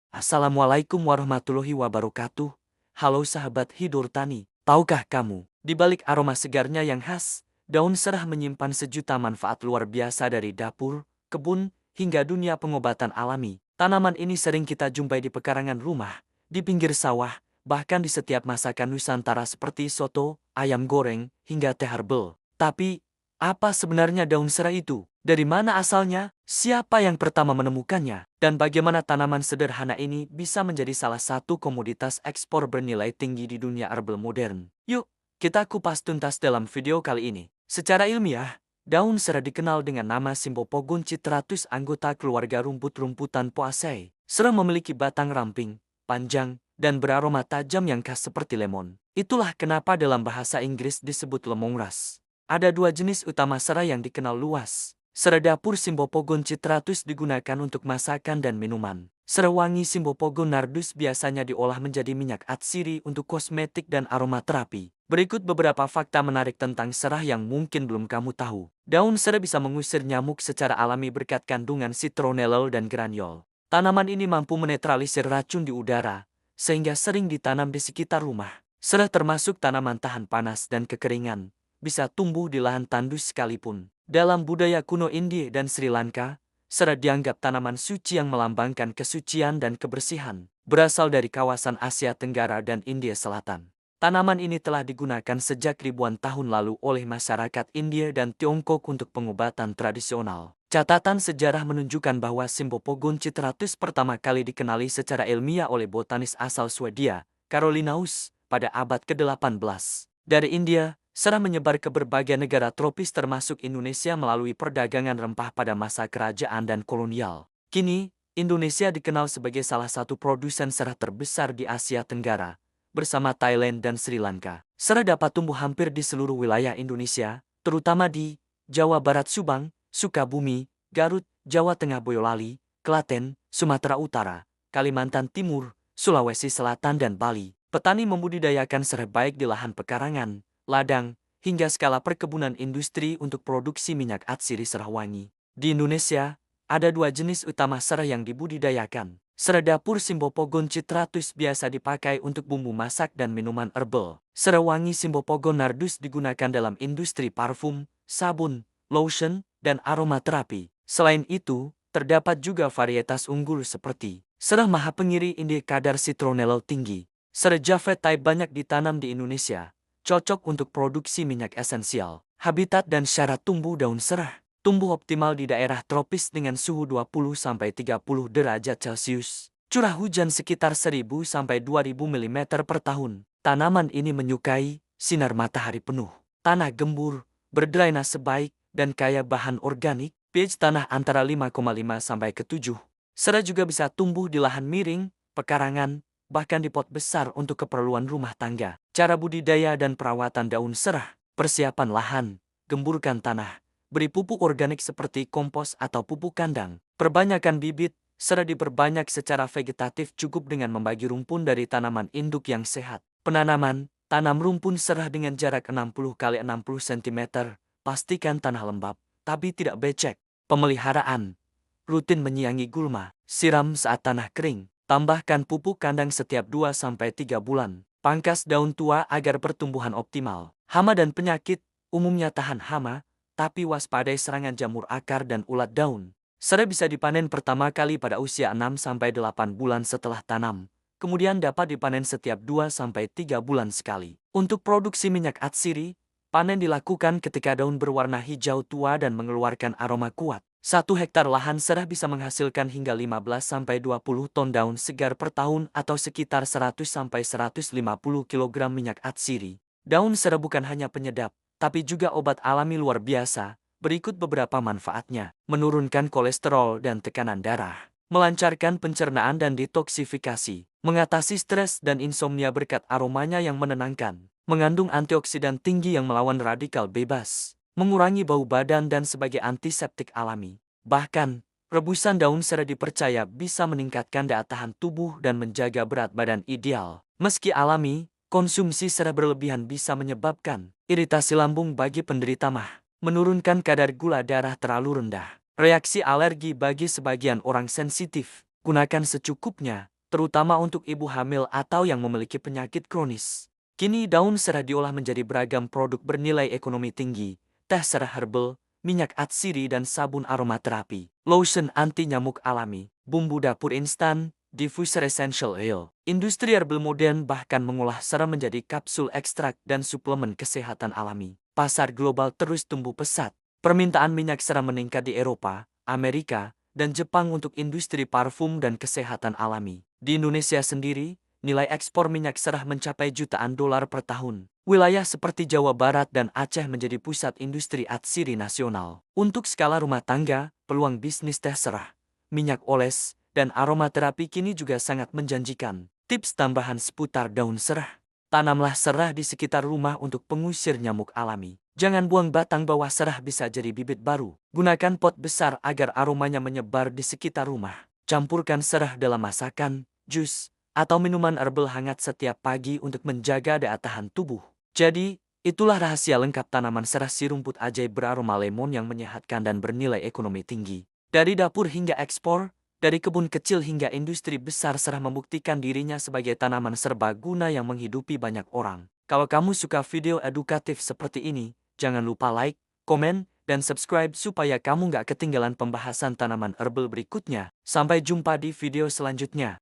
Assalamualaikum warahmatullahi wabarakatuh. Halo sahabat Hidur Tani, tahukah kamu, di balik aroma segarnya yang khas, daun serah menyimpan sejuta manfaat luar biasa dari dapur, kebun, hingga dunia pengobatan alami. Tanaman ini sering kita jumpai di pekarangan rumah, di pinggir sawah, bahkan di setiap masakan Nusantara seperti soto, ayam goreng, hingga teh herbal. Tapi, apa sebenarnya daun serah itu? Dari mana asalnya? Siapa yang pertama menemukannya? Dan bagaimana tanaman sederhana ini bisa menjadi salah satu komoditas ekspor bernilai tinggi di dunia herbal modern? Yuk, kita kupas tuntas dalam video kali ini. Secara ilmiah, daun serah dikenal dengan nama Sympopogon citratus, anggota keluarga rumput-rumputan Poaceae. Serah memiliki batang ramping, panjang, dan beraroma tajam yang khas seperti lemon. Itulah kenapa dalam bahasa Inggris disebut lemongrass. Ada dua jenis utama serah yang dikenal luas. Serah dapur Sympopogon citratus digunakan untuk masakan dan minuman. Serah wangi Sympopogon nardus biasanya diolah menjadi minyak atsiri untuk kosmetik dan aromaterapi. Berikut beberapa fakta menarik tentang serah yang mungkin belum kamu tahu. Daun serah bisa mengusir nyamuk secara alami berkat kandungan citronellol dan geraniol. Tanaman ini mampu menetralisir racun di udara, sehingga sering ditanam di sekitar rumah. Serah termasuk tanaman tahan panas dan kekeringan, bisa tumbuh di lahan tandus sekalipun. Dalam budaya kuno India dan Sri Lanka, serah dianggap tanaman suci yang melambangkan kesucian dan kebersihan, berasal dari kawasan Asia Tenggara dan India Selatan. Tanaman ini telah digunakan sejak ribuan tahun lalu oleh masyarakat India dan Tiongkok untuk pengobatan tradisional. Catatan sejarah menunjukkan bahwa Sympopogon citratus pertama kali dikenali secara ilmiah oleh botanis asal Swedia, Carolinaeus, pada abad ke-18. Dari India, serah menyebar ke berbagai negara tropis termasuk Indonesia melalui perdagangan rempah pada masa kerajaan dan kolonial. Kini, Indonesia dikenal sebagai salah satu produsen serah terbesar di Asia Tenggara, bersama Thailand dan Sri Lanka. Serah dapat tumbuh hampir di seluruh wilayah Indonesia, terutama di Jawa Barat Subang, Sukabumi, Garut, Jawa Tengah Boyolali, Klaten, Sumatera Utara, Kalimantan Timur, Sulawesi Selatan dan Bali. Petani membudidayakan serah baik di lahan pekarangan, ladang, hingga skala perkebunan industri untuk produksi minyak atsiri serah wangi. Di Indonesia, ada dua jenis utama serah yang dibudidayakan. Serah dapur Sympopogon citratus biasa dipakai untuk bumbu masak dan minuman herbal. Serah wangi Sympopogon nardus digunakan dalam industri parfum, sabun, lotion, dan aromaterapi. Selain itu, terdapat juga varietas unggul seperti serah mahapengiri India kadar citronellol tinggi. Serah Javed Thai banyak ditanam di Indonesia, cocok untuk produksi minyak esensial. Habitat dan syarat tumbuh daun serah. Tumbuh optimal di daerah tropis dengan suhu 20–30 derajat Celcius. Curah hujan sekitar 1000–2000 mm per tahun. Tanaman ini menyukai sinar matahari penuh, tanah gembur, berdrainase baik, dan kaya bahan organik. pH tanah antara 5,5–7. Serah juga bisa tumbuh di lahan miring, pekarangan, bahkan di pot besar untuk keperluan rumah tangga. Cara budidaya dan perawatan daun serah. Persiapan lahan, gemburkan tanah, beri pupuk organik seperti kompos atau pupuk kandang. Perbanyakan bibit, serah diperbanyak secara vegetatif cukup dengan membagi rumpun dari tanaman induk yang sehat. Penanaman, tanam rumpun serah dengan jarak 60×60 cm, pastikan tanah lembab, tapi tidak becek. Pemeliharaan, rutin menyiangi gulma, siram saat tanah kering. Tambahkan pupuk kandang setiap 2–3 bulan. Pangkas daun tua agar pertumbuhan optimal. Hama dan penyakit, umumnya tahan hama, tapi waspadai serangan jamur akar dan ulat daun. Serah bisa dipanen pertama kali pada usia 6–8 bulan setelah tanam. Kemudian dapat dipanen setiap 2–3 bulan sekali. Untuk produksi minyak atsiri, panen dilakukan ketika daun berwarna hijau tua dan mengeluarkan aroma kuat. 1 hektar lahan serah bisa menghasilkan hingga 15–20 ton daun segar per tahun atau sekitar 100–150 kg minyak atsiri. Daun serah bukan hanya penyedap, tapi juga obat alami luar biasa. Berikut beberapa manfaatnya. Menurunkan kolesterol dan tekanan darah. Melancarkan pencernaan dan detoksifikasi. Mengatasi stres dan insomnia berkat aromanya yang menenangkan. Mengandung antioksidan tinggi yang melawan radikal bebas. Mengurangi bau badan dan sebagai antiseptik alami. Bahkan, rebusan daun serah dipercaya bisa meningkatkan daya tahan tubuh dan menjaga berat badan ideal. Meski alami, konsumsi serah berlebihan bisa menyebabkan iritasi lambung bagi penderita MAH, menurunkan kadar gula darah terlalu rendah, reaksi alergi bagi sebagian orang sensitif. Gunakan secukupnya, terutama untuk ibu hamil atau yang memiliki penyakit kronis. Kini daun serah diolah menjadi beragam produk bernilai ekonomi tinggi, teh serah herbal, minyak atsiri dan sabun aromaterapi, lotion anti nyamuk alami, bumbu dapur instan, diffuser essential oil. Industri herbal modern bahkan mengolah serah menjadi kapsul ekstrak dan suplemen kesehatan alami. Pasar global terus tumbuh pesat. Permintaan minyak serah meningkat di Eropa, Amerika, dan Jepang untuk industri parfum dan kesehatan alami. Di Indonesia sendiri, nilai ekspor minyak serah mencapai jutaan dolar per tahun. Wilayah seperti Jawa Barat dan Aceh menjadi pusat industri atsiri nasional. Untuk skala rumah tangga, peluang bisnis teh serah, minyak oles, dan aromaterapi kini juga sangat menjanjikan. Tips tambahan seputar daun serah. Tanamlah serah di sekitar rumah untuk pengusir nyamuk alami. Jangan buang batang bawah serah, bisa jadi bibit baru. Gunakan pot besar agar aromanya menyebar di sekitar rumah. Campurkan serah dalam masakan, jus, atau minuman herbal hangat setiap pagi untuk menjaga daya tahan tubuh. Jadi, itulah rahasia lengkap tanaman serah, si rumput ajaib beraroma lemon yang menyehatkan dan bernilai ekonomi tinggi. Dari dapur hingga ekspor, dari kebun kecil hingga industri besar, serah membuktikan dirinya sebagai tanaman serbaguna yang menghidupi banyak orang. Kalau kamu suka video edukatif seperti ini, jangan lupa like, komen, dan subscribe supaya kamu nggak ketinggalan pembahasan tanaman herbal berikutnya. Sampai jumpa di video selanjutnya.